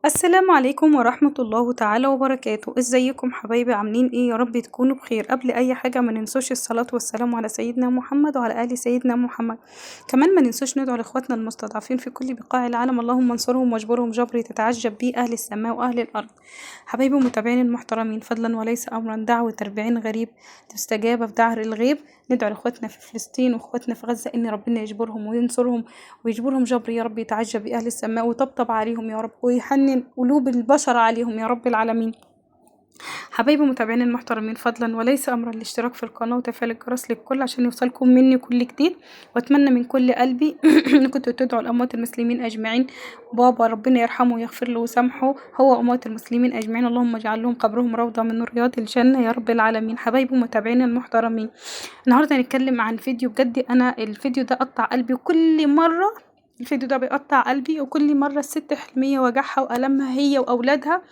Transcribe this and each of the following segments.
السلام عليكم ورحمة الله تعالى وبركاته، ازيكم حبايبي عاملين ايه؟ يا رب تكونوا بخير. قبل اي حاجة ما ننسوش الصلاة والسلام على سيدنا محمد وعلى آل سيدنا محمد. كمان ما ننسوش ندعو لاخواتنا المستضعفين في كل بقاع العالم، اللهم انصرهم واجبرهم جبر تتعجب بيه اهل السماء واهل الارض. حبايبي متابعين المحترمين، فضلا وليس امرا، دعوة 40 غريب تستجاب في دهر الغيب. ندعو لاخواتنا في فلسطين واخواتنا في غزة ان ربنا يجبرهم وينصرهم ويجبرهم جبر يا رب، يتعجب بأهل السماء ويطبطب عليهم يا رب، ويحنن قلوب البشر عليهم يا رب العالمين. حبايبي متابعين المحترمين، فضلا وليس امرا الاشتراك في القناه وتفعيل الجرس للكل عشان يوصلكم مني كل جديد. واتمنى من كل قلبي انكم تدعوا لاموات المسلمين اجمعين. بابا ربنا يرحمه ويغفر له ويسامحه، هو اموات المسلمين اجمعين، اللهم اجعل لهم قبرهم روضه من رياض الجنه يا رب العالمين. حبايبي متابعين المحترمين، النهارده هنتكلم عن فيديو بجد انا الفيديو ده قطع قلبي، وكل مره الفيديو ده بيقطع قلبي، وكل مرة الست حلمية وجعها وألمها هي وأولادها.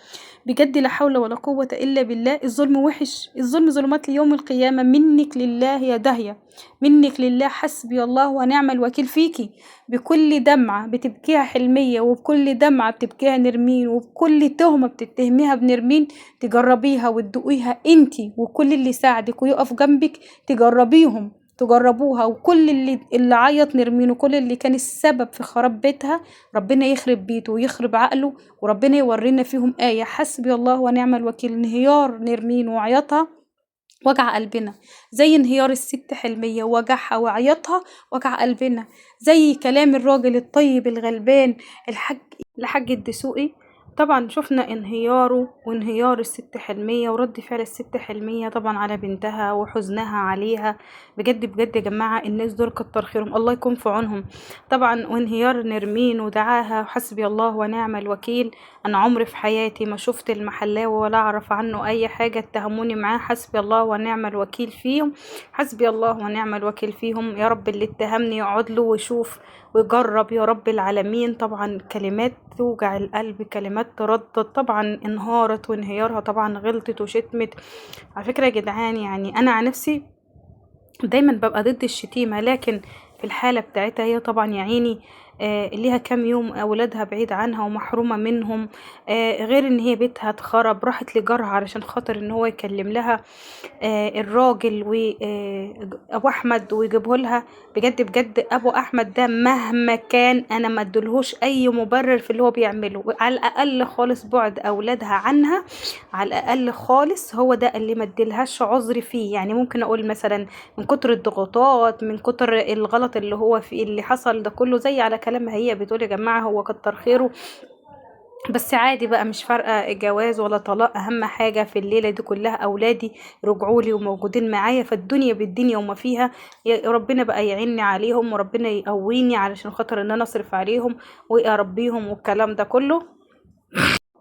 بجد لا حول ولا قوة إلا بالله. الظلم وحش، الظلم ظلمات ليوم القيامة. منك لله يا داهية، منك لله، حسبي الله ونعم الوكيل فيكي. بكل دمعة بتبكيها حلمية، وبكل دمعة بتبكيها نرمين، وبكل تهمة بتتهميها بنرمين تجربيها وتدوقيها انتي وكل اللي ساعدك ويقف جنبك. تجربوها، وكل اللي عيط نرمين، وكل اللي كان السبب في خراب بيتها ربنا يخرب بيته ويخرب عقله، وربنا يورينا فيهم آية. حسبي الله ونعم الوكيل. انهيار نرمين وعيطها وجع قلبنا، زي انهيار الست حلمية وجعها وعيطها وجع قلبنا، زي كلام الراجل الطيب الغلبان الحاج الدسوقي. طبعا شفنا انهياره وانهيار الست حلمية ورد فعل الست حلمية طبعا على بنتها وحزنها عليها. بجد بجد يا جماعة، الناس دول كتر خيرهم، الله يكون في عونهم. طبعا وانهيار نرمين ودعاها، حسبي الله ونعم الوكيل. انا عمري في حياتي ما شفت المحلاوي ولا اعرف عنه اي حاجة، اتهموني معاه، حسبي الله ونعم الوكيل فيهم. حسبي الله ونعم الوكيل فيهم يا رب. اللي اتهمني يقعد له ويشوف ويجرب يا رب العالمين. طبعا كلمات توجع القلب، كلمات تردد، طبعا انهارت وانهيارها طبعا غلطت وشتمت. على فكرة يا جدعان، يعني انا عن نفسي دايما ببقى ضد الشتيمة، لكن في الحالة بتاعتها هي طبعا يا عيني ليها كام يوم أولادها بعيد عنها ومحرومة منهم. غير ان هي بيتها اتخرب، راحت لجارها علشان خاطر ان هو يكلم لها الراجل وابو احمد ويجيبه لها. بجد بجد ابو احمد ده مهما كان انا ما ادلهوش اي مبرر في اللي هو بيعمله، على الاقل خالص بعد اولادها عنها، على الاقل خالص هو ده اللي ما ادلهاش عذر فيه. يعني ممكن اقول مثلا من كتر الضغوطات، من كتر الغلط اللي هو فيه اللي حصل ده كله، زي على كلامها هي بتقول يا جماعة هو كتر خيره، بس عادي بقى، مش فارقة جواز ولا طلاق، أهم حاجة في الليلة دي كلها أولادي رجعولي وموجودين معايا، فالدنيا بالدنيا وما فيها. يا ربنا بقى يعيني عليهم، وربنا يقويني علشان خاطر إن أنا أصرف عليهم وأربيهم والكلام ده كله.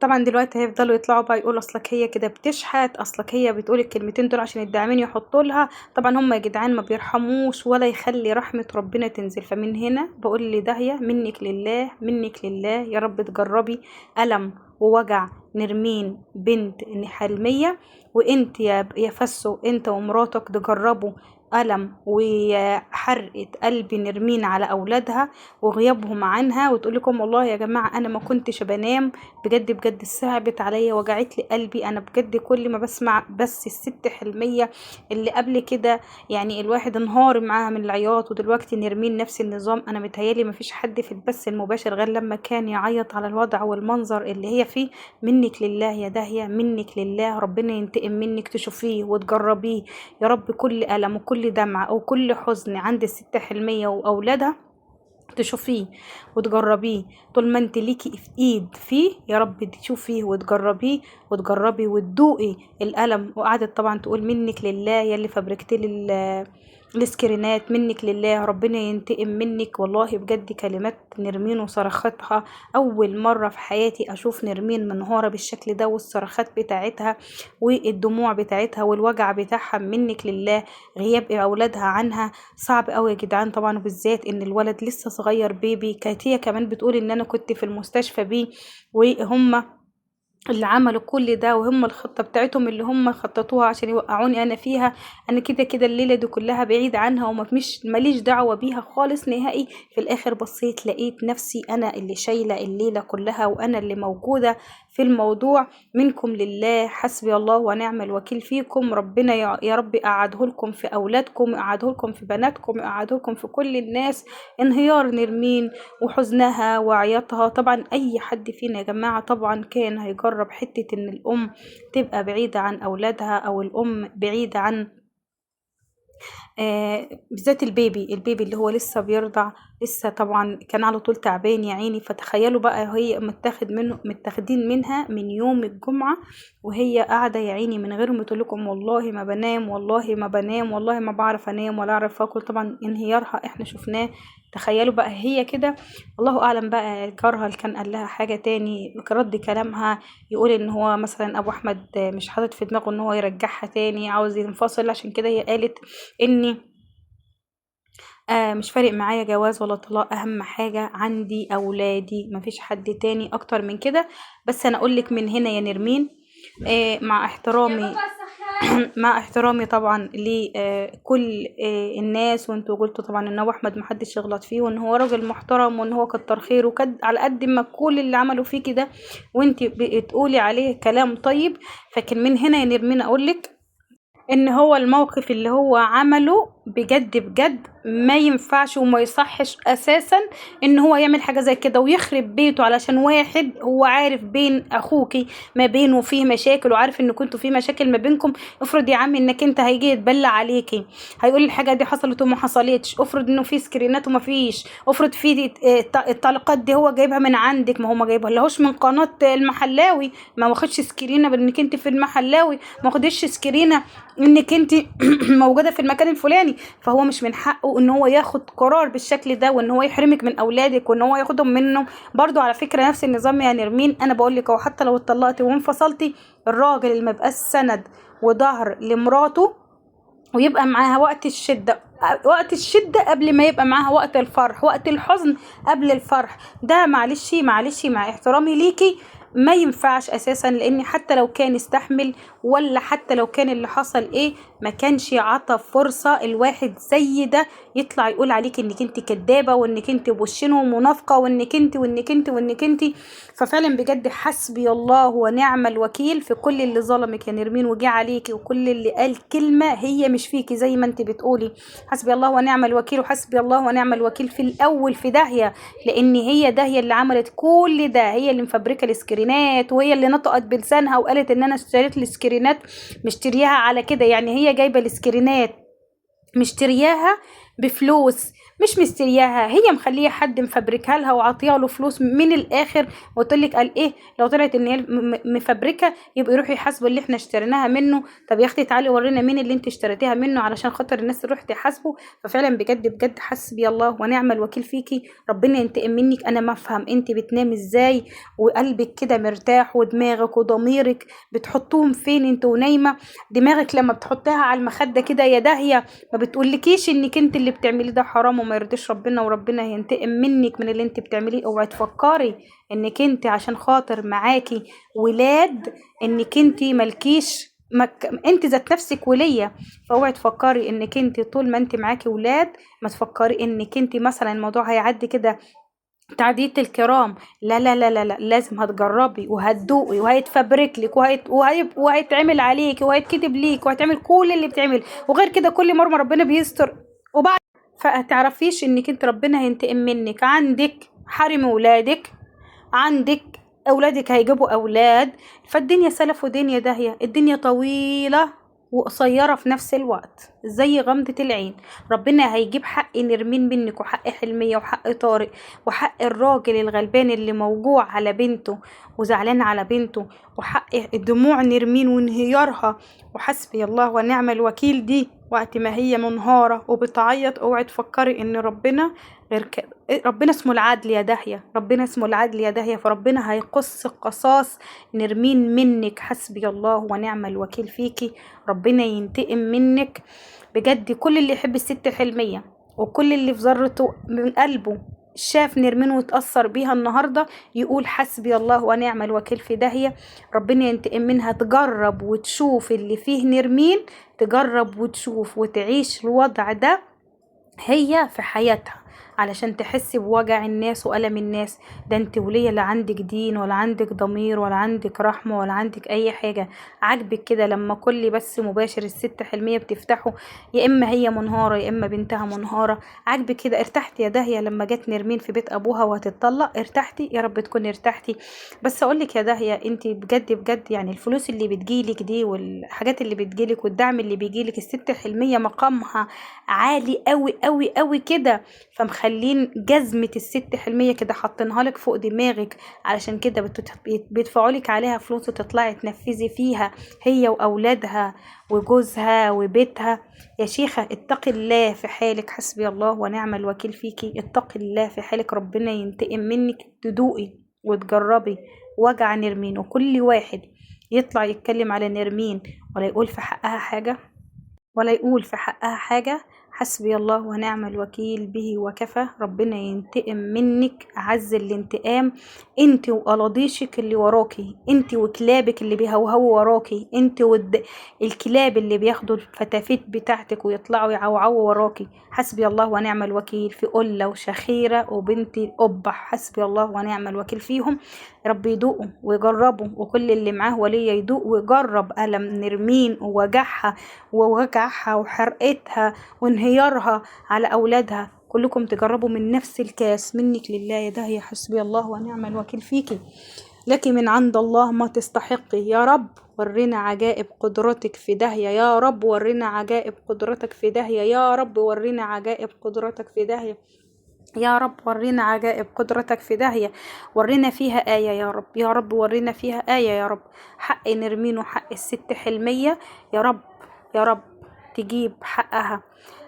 طبعا دلوقتي هيفضلوا يطلعوا بقى يقولوا اصلك هي كده بتشحت، اصلك هي بتقول الكلمتين دول عشان الداعمين يحطوا لها. طبعا هم يا جدعان ما بيرحموش ولا يخلي رحمة ربنا تنزل. فمن هنا بقول لي داهية، منك لله منك لله يا رب تجربي ألم ووجع نرمين بنت حلمية. وانت يا فسو، انت ومراتك تجربوا ألم وحرقة قلب نرمين على أولادها وغيابهم عنها، وتقول لكم والله يا جماعة أنا ما كنتش بنام. بجد بجد صعبت عليا، وجعت لي قلبي. انا بجد كل ما بسمع بس الست حلمية اللي قبل كده، يعني الواحد انهار معاها من العياط، ودلوقتي نرمين نفس النظام. انا متهيالي ما فيش حد في البث المباشر غير لما كان يعيط على الوضع والمنظر اللي هي فيه. منك لله يا داهية، منك لله، ربنا ينتقم منك تشوفيه وتجربيه يا رب. كل ألم وكل دمعة او كل حزن عند الست حلمية واولادها تشوفيه وتجربيه. طول ما انت ليكي في ايد فيه يا رب تشوفيه وتجربيه وتجربي وتدوقي الألم. وقعدت طبعا تقول منك لله يا اللي فبركت لي السكرينات، منك لله، ربنا ينتقم منك. والله بجد كلمات نرمين وصرختها، اول مرة في حياتي اشوف نرمين منهارة بالشكل ده، والصرخات بتاعتها والدموع بتاعتها والوجع بتاعها. منك لله. غياب اولادها عنها صعب قوي يا جدعان، طبعا وبالذات ان الولد لسه صغير بيبي. كانت هي كمان بتقول ان انا كنت في المستشفى بيه وهم اللي عملوا كل ده وهم الخطة بتاعتهم اللي هم خططوها عشان يوقعوني انا فيها. انا كده كده الليلة دي كلها بعيد عنها ومش ماليش دعوة بيها خالص نهائي. في الاخر بصيت لقيت نفسي انا اللي شايلة الليلة كلها وانا اللي موجودة في الموضوع. منكم لله، حسبي الله ونعم الوكيل فيكم. ربنا يا رب قعده لكم في اولادكم، قعده لكم في بناتكم، قعده لكم في كل الناس. انهيار نرمين وحزنها وعياطها، طبعا اي حد فينا يا جماعة طبعا كان هيجرب حتة ان الام تبقى بعيدة عن اولادها او الام بعيدة عن بالذات البيبي اللي هو لسه بيرضع. لسه طبعا كان على طول تعبان يا عيني. فتخيلوا بقى هي متاخدين منها من يوم الجمعة وهي قاعدة يا عيني من غير ما تقول لكم والله ما بنام، والله ما بنام، والله ما بعرف انام ولا اعرف اكل. طبعا انهيارها احنا شفناه. تخيلوا بقى هي كده. الله اعلم بقى جارها اللي كان قال لها حاجة تاني رد كلامها يقول ان هو مثلا ابو احمد مش حاطط في دماغه ان هو يرجعها تاني، عاوز ينفصل. عشان كده هي قالت اني مش فارق معايا جواز ولا طلاق، اهم حاجة عندي اولادي، مفيش حد تاني اكتر من كده. بس انا اقولك من هنا يا نرمين، مع احترامي مع احترامي طبعا لكل الناس، وانتوا قلتوا طبعا ان هو احمد محدش يغلط فيه وان هو راجل محترم وان هو كتر خيره على قد ما كل اللي عملوا فيكي ده وانتي بتقولي عليه كلام طيب. فكان من هنا يا نرمين اقولك ان هو الموقف اللي هو عمله بجد بجد ما ينفعش وما يصحش اساسا ان هو يعمل حاجة زي كده ويخرب بيته علشان واحد هو عارف بين اخوكي ما بينه فيه مشاكل وعارف ان كنتوا فيه مشاكل ما بينكم. افرض يا عم انك انت هيجي يتبلى عليكي، هيقول الحاجة دي حصلت وما حصلتش. افرض انه في سكرينات وما فيش. افرض في الطلقات دي هو جايبها من عندك، ما هو ما جايبها لهوش من قناة المحلاوي، ما واخدش سكرينة بانك انت في المحلاوي، ما واخدش سكرينة انك انت موجوده في المكان الفلاني. فهو مش من حقه ان هو ياخد قرار بالشكل ده وان هو يحرمك من اولادك وان هو ياخدهم منه. برضو على فكره نفس النظام يا نرمين. انا بقول لك، او حتى لو اتطلقتي وانفصلتي، الراجل اللي ما بقاش سند وظهر لمراته ويبقى معاها وقت الشدة، وقت الشدة قبل ما يبقى معاها وقت الفرح، وقت الحزن قبل الفرح، ده معلش معلش مع احترامي ليكي ما ينفعش اساسا. لان حتى لو كان استحمل ولا حتى لو كان اللي حصل ايه، ما كانش عطى فرصة الواحد زي ده يطلع يقول عليك انك انت كدابة وانك انت بوشين ومنافقة وانك انت وانك انت وانك انت. ففعلا بجد حسبي الله ونعم الوكيل في كل اللي ظلمك يا نرمين وجه عليكي وكل اللي قال كلمة هي مش فيكي زي ما انت بتقولي. حسبي الله ونعم الوكيل، وحسبي الله ونعم الوكيل في الاول في داهية. لان هي داهية اللي عملت كل ده، هي اللي مفبركة السكرينات وهي اللي نطقت بلسانها وقالت ان انا اشتريت السكرينات مشترياها على كده. يعني هي جايبة السكرينات مشترياها بفلوس، مش مشترياها هي مخليه حد مفبركها لها وعطيها له فلوس من الاخر. وتقول قال ايه لو طلعت ان هي مفبركه يبقى يروحوا يحاسبوا اللي احنا اشتريناها منه. طب يا اختي تعالي ورينا مين اللي انت اشتريتيها منه علشان خاطر الناس تروح تحاسبه. ففعلا بجد بجد حسبي الله ونعم الوكيل فيكي. ربنا ينتقم منك. انا ما افهم انت بتنامي ازاي وقلبك كده مرتاح ودماغك وضميرك بتحطوهم فين انت ونايمه؟ دماغك لما بتحطها على المخده كده يا داهيه ما بتقولكيش انك انت اللي بتعمليه ده حرام وما يرضيش ربنا وربنا هينتقم منك من اللي انت بتعمليه؟ اوعي تفكري انك انت عشان خاطر معاكي ولاد انك انت ملكيش انت ذات نفسك ولية. فاوعي تفكري انك انت طول ما انت معاكي ولاد ما تفكري انك انت مثلا الموضوع هيعدي كده تعدية الكرام. لا لا لا لا لا، لازم هتجربي وهتدوقي وهيتفبرك لك وهيتعمل عليك وهيتكتب ليك وهتعمل كل اللي بتعمل. وغير كده كل مرة ربنا بيستر وبعد فهتعرفيش انك انت ربنا هينتقم منك. عندك حرم ولادك، عندك اولادك هيجيبوا اولاد. فالدنيا سلف ودنيا داهية. الدنيا طويلة وقصيرة في نفس الوقت زي غمضة العين. ربنا هيجيب حق نرمين منك وحق حلمية وحق طارق وحق الراجل الغلبان اللي موجوع على بنته وزعلان على بنته وحق دموع نرمين وانهيارها. وحسبي الله ونعم الوكيل دي وقت ما هي منهارة وبتعيط اوعي تفكري ان ربنا غير كده. ربنا اسمه العدل يا داهية، ربنا اسمه العدل يا داهية. فربنا هيقص قصاص نرمين منك. حسبي الله ونعم الوكيل فيكي. ربنا ينتقم منك بجد. كل اللي يحب الست حلمية وكل اللي في ذرته من قلبه شاف نرمين وتأثر بيها النهاردة يقول حسبي الله ونعم الوكيل في داهية، ربنا ينتقم منها. تجرب وتشوف اللي فيه نرمين، تجرب وتشوف وتعيش الوضع ده هي في حياتها علشان تحس بوجع الناس وألم الناس. ده انت ولية لا عندك دين ولا عندك ضمير ولا عندك رحمة ولا عندك أي حاجة. عاجبك كده لما كل بس مباشر الست حلمية بتفتحه يا إما هي منهارة يا إما بنتها منهارة. عاجبك كده؟ ارتحتي يا داهية لما جت نرمين في بيت أبوها وهتتطلق؟ ارتحتي؟ يا رب تكوني ارتحتي. بس أقولك يا داهية، انت بجد بجد يعني الفلوس اللي بتجيلك دي والحاجات اللي بتجيلك والدعم اللي بيجيلك، الست حلمية مقامها عالي قوي قوي قوي كده، فمخلين جزمة الست حلمية كده حاطينها لك فوق دماغك، علشان كده بيدفعوا لك عليها فلوس وتطلعي تنفذي فيها هي وأولادها وجوزها وبيتها. يا شيخة اتقي الله في حالك، حسبي الله ونعم الوكيل فيكي. اتقي الله في حالك، ربنا ينتقم منك. تدوقي وتجربي وجع نرمين، وكل واحد يطلع يتكلم على نرمين ولا يقول في حقها حاجة ولا يقول في حقها حاجة، حسبي الله ونعم الوكيل به وكفى. ربنا ينتقم منك أعز الانتقام. انت وقلاضيشك اللي وراكي، انت وكلابك اللي بيهوهوا وراكي، انت الكلاب اللي بياخدوا الفتافيت بتاعتك ويطلعوا يعوعوا وراكي. حسبي الله ونعم الوكيل في قلة وشخيرة وبنت القبح، حسبي الله ونعم الوكيل فيهم. رب يدوقوا ويجربوا، وكل اللي معاه ولية يدوق ويجرب ألم نرمين ووجعها وحرقتها وانهيارها على أولادها. كلكم تجربوا من نفس الكاس. منك لله يا داهية، حسبي الله ونعم الوكيل فيكي. لك من عند الله ما تستحقي. يا رب ورينا عجائب قدرتك في داهية، يا رب ورينا عجائب قدرتك في داهية، يا رب ورينا عجائب قدرتك في داهية، يا رب ورينا عجائب قدرتك في داهية. ورينا فيها آية يا رب، يا رب ورينا فيها آية يا رب. حق نرمين وحق الست حلمية يا رب، يا رب تجيب حقها.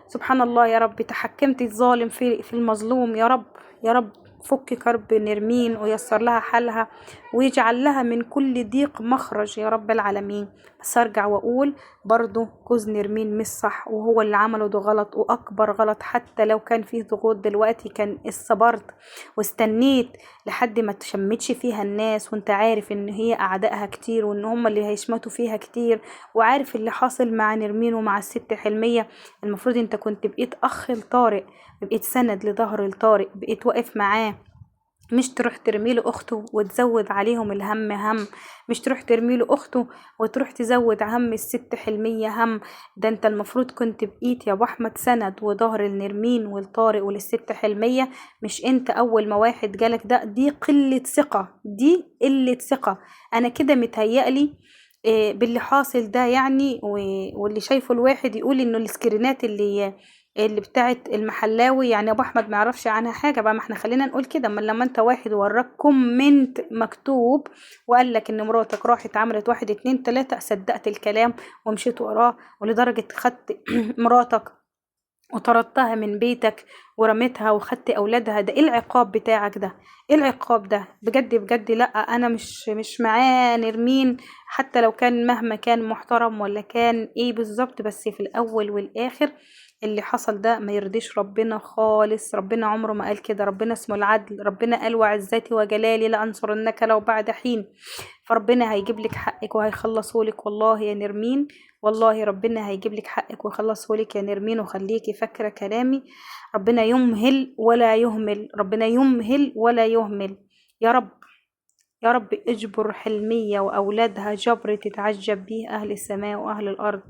سبحان الله يا رب، تحكمت الظالم في المظلوم. يا رب، يا رب فك كرب نرمين ويسر لها حالها ويجعل لها من كل ضيق مخرج يا رب العالمين. بس ارجع واقول برضو جوز نرمين مش صح، وهو اللي عمله ده غلط واكبر غلط. حتى لو كان فيه ضغوط دلوقتي كان صبرت واستنيت لحد ما تشمتش فيها الناس، وانت عارف ان هي اعدائها كتير وان هم اللي هيشمتوا فيها كتير، وعارف اللي حاصل مع نرمين ومع الست حلمية. المفروض انت كنت بقيت اخ لطارق، بقيت سند لظهر لطارق، بقيت واقف معاه، مش تروح ترميله اخته وتزود عليهم الهم هم، مش تروح ترميله اخته وتروح تزود هم الست حلمية هم. ده انت المفروض كنت بقيت يا ابو احمد سند وظهر لنرمين والطارق وللست حلمية. مش انت اول ما واحد جالك ده، دي قلة ثقة، دي قلة ثقة. انا كده متهيألي باللي حاصل ده يعني واللي شايفه الواحد يقول انه السكرينات اللي بتاعت المحلاوي يعني ابو احمد ما يعرفش عنها حاجه بقى. ما احنا خلينا نقول كده، اما لما انت واحد وراك كومنت مكتوب وقال لك ان مراتك راحت عملت واحد اتنين تلاته، صدقت الكلام ومشيت وراه، ولدرجه خدت مراتك وطردتها من بيتك ورميتها وخدت اولادها. ده ايه العقاب بتاعك ده؟ ايه العقاب ده بجد بجد؟ لا انا مش معاه نرمين، حتى لو كان مهما كان محترم ولا كان ايه بالظبط، بس في الاول والاخر اللي حصل ده ما يرضيش ربنا خالص. ربنا عمره ما قال كده، ربنا اسمه العدل. ربنا قال وعزتي وجلالي لأنصرنك لو بعد حين. فربنا هيجيب لك حقك وهيخلصه لك والله يا نرمين، والله ربنا هيجيب لك حقك ويخلصه لك يا نرمين. وخليكي فاكرة كلامي، ربنا يمهل ولا يهمل، ربنا يمهل ولا يهمل. يا رب، يا رب اجبر حلمية وأولادها جبر تتعجب به أهل السماء وأهل الأرض،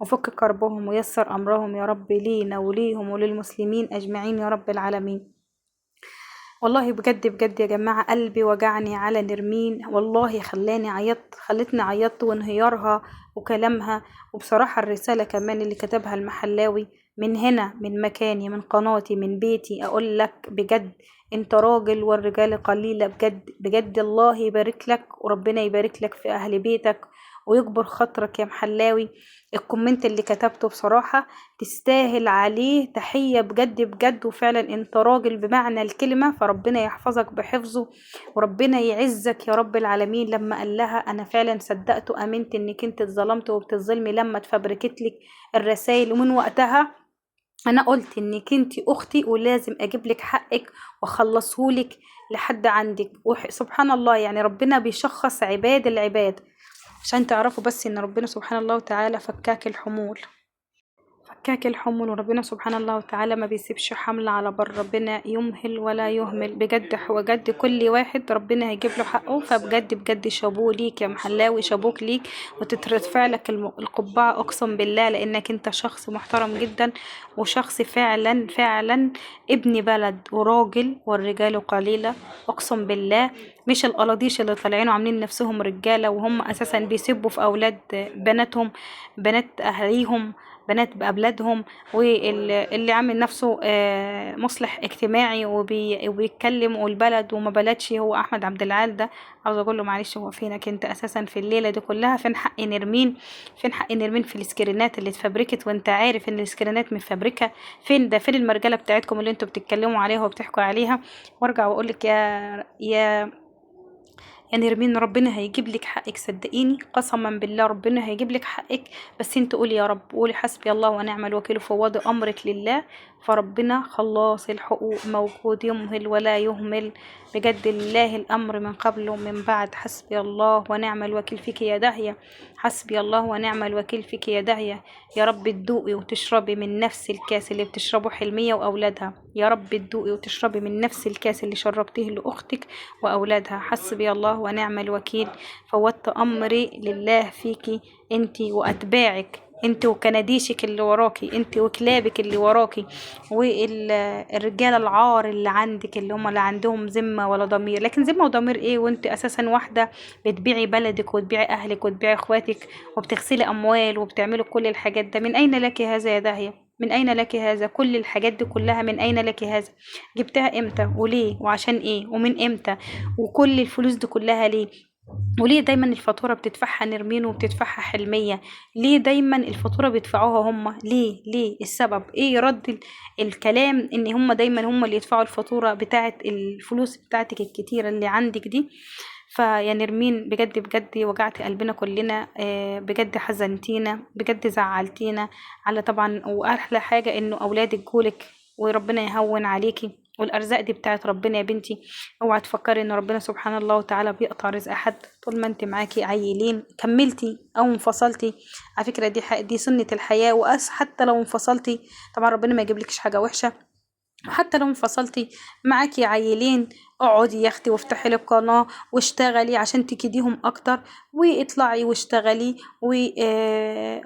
وفك كربهم ويسر أمرهم يا رب لينا وليهم وللمسلمين أجمعين يا رب العالمين. والله بجد بجد يا جماعة قلبي وجعني على نرمين، والله خلتني عيطت وانهيارها وكلامها. وبصراحة الرسالة كمان اللي كتبها المحلاوي من هنا، من مكاني، من قناتي، من بيتي، أقول لك بجد انت راجل والرجال قليلة. بجد بجد الله يبارك لك وربنا يبارك لك في أهل بيتك ويكبر خاطرك يا محلاوي. الكومنت اللي كتبته بصراحة تستاهل عليه تحية بجد بجد، وفعلا انت راجل بمعنى الكلمة. فربنا يحفظك بحفظه وربنا يعزك يا رب العالمين. لما قال لها انا فعلا صدقت وامنت انك انت اتظلمت وبتظلمي لما اتفبركت لك الرسائل، ومن وقتها انا قلت انك انتي اختي ولازم اجيب لك حقك واخلصهولك لحد عندك. سبحان الله، يعني ربنا بيشخص عباد العباد عشان تعرفوا بس ان ربنا سبحان الله وتعالى فكاك الحمول. فكاك الحمل، وربنا سبحان الله وتعالى ما بيسيبش حمل على بر، ربنا يمهل ولا يهمل. بجد بجد كل واحد ربنا هيجيب له حقه. فبجد بجد شابوه ليك يا محلاوي، شابوك ليك، وتترفع لك القبعة اقسم بالله، لانك انت شخص محترم جدا، وشخص فعلا فعلا ابن بلد وراجل، والرجال قليلة اقسم بالله. مش القلاضيش اللي طالعين وعاملين نفسهم رجالة وهم اساسا بيسبوا في اولاد بناتهم، بنات اهاليهم، بنات بأولادهم. واللي عامل نفسه مصلح اجتماعي وبيتكلم والبلد وما بلدش، هو أحمد عبد العال ده. عاوز أقول له معلش، هو فينك أنت أساسا في الليلة دي كلها؟ فين حق نرمين؟ فين حق نرمين في السكرينات اللي اتفبركت وأنت عارف إن السكرينات متفبركة؟ فين ده؟ فين المرجلة بتاعتكم اللي انتوا بتتكلموا عليها وبتحكوا عليها؟ وارجع واقول لك يا نرمين، ربنا هيجيب لك حقك، صدقيني قسما بالله ربنا هيجيب لك حقك. بس انت قولي يا رب، قولي حسبي الله ونعم الوكيل، فوضي امرك لله. فربنا خلاص الحقوق موجود، يمهل ولا يهمل. بجد لله الامر من قبل ومن بعد. حسبي الله ونعم الوكيل فيك يا داهية، حسبي الله ونعم الوكيل فيك يا داهية. يا رب تدوقي وتشربي من نفس الكاس اللي بتشربه حلمية واولادها، يا رب تدوقي وتشربي من نفس الكاس اللي شربتيه لاختك واولادها. حسبي الله ونعم الوكيل. فوضت امري لله فيكي انتي واتباعك، انت وكناديشك اللي وراكي، انت وكلابك اللي وراكي، والرجال العار اللي عندك، اللي هم لا عندهم ذمة ولا ضمير. لكن ذمة وضمير ايه وانت اساسا واحدة بتبيعي بلدك وتبيعي اهلك وتبيعي اخواتك وبتغسلي اموال وبتعملي كل الحاجات ده؟ من اين لك هذا يا داهية؟ من اين لك هذا؟ كل الحاجات دي كلها من اين لك هذا؟ جبتها امتى وليه وعشان ايه ومن امتى؟ وكل الفلوس دي كلها ليه؟ وليه دايما الفاتورة بتدفعها نرمين وبتدفعها حلمية؟ ليه دايما الفاتورة بيدفعوها هما؟ ليه السبب ايه؟ رد الكلام ان هما دايما هما اللي يدفعوا الفاتورة بتاعت الفلوس بتاعتك الكتيرة اللي عندك دي. فيا نرمين بجد بجد وجعتي قلبنا كلنا، بجد حزنتينا، بجد زعلتينا. على طبعا واحلى حاجة انه اولادك جولك وربنا يهون عليكي، والارزاق دي بتاعت ربنا يا بنتي. اوعى تفكري ان ربنا سبحان الله وتعالى بيقطع رزق حد. طول ما انت معاكي عيلين كملتي او انفصلتي، على فكرة دي سنة الحياة. حتى لو انفصلتي طبعا ربنا ما يجيبلكش حاجة وحشة. حتى لو انفصلتي معاكي عيلين، اقعدي يا اختي وافتحي لك قناة واشتغلي عشان تكيديهم اكتر، واطلعي واشتغلي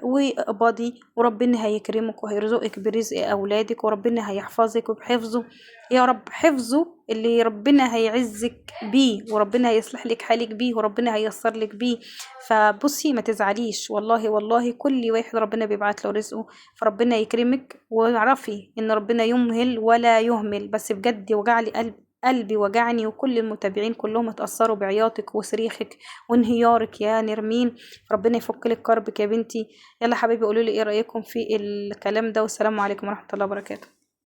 واقبضي، وربنا هيكرمك وهيرزقك برزق اولادك، وربنا هيحفظك وبحفظه يا رب. حفظه اللي ربنا هيعزك بيه، وربنا هيصلح لك حالك بيه، وربنا هييسر لك بيه. فبصي ما تزعليش، والله والله كل واحد ربنا بيبعت له رزقه. فربنا يكرمك، واعرفي ان ربنا يمهل ولا يهمل. بس بجد وجعلي قلبي وجعني، وكل المتابعين كلهم اتأثروا بعياطك وصريخك وانهيارك يا نرمين. ربنا يفك لك كربك يا بنتي. يلا حبيبي قولوا لي ايه رأيكم في الكلام ده، والسلام عليكم ورحمة الله وبركاته.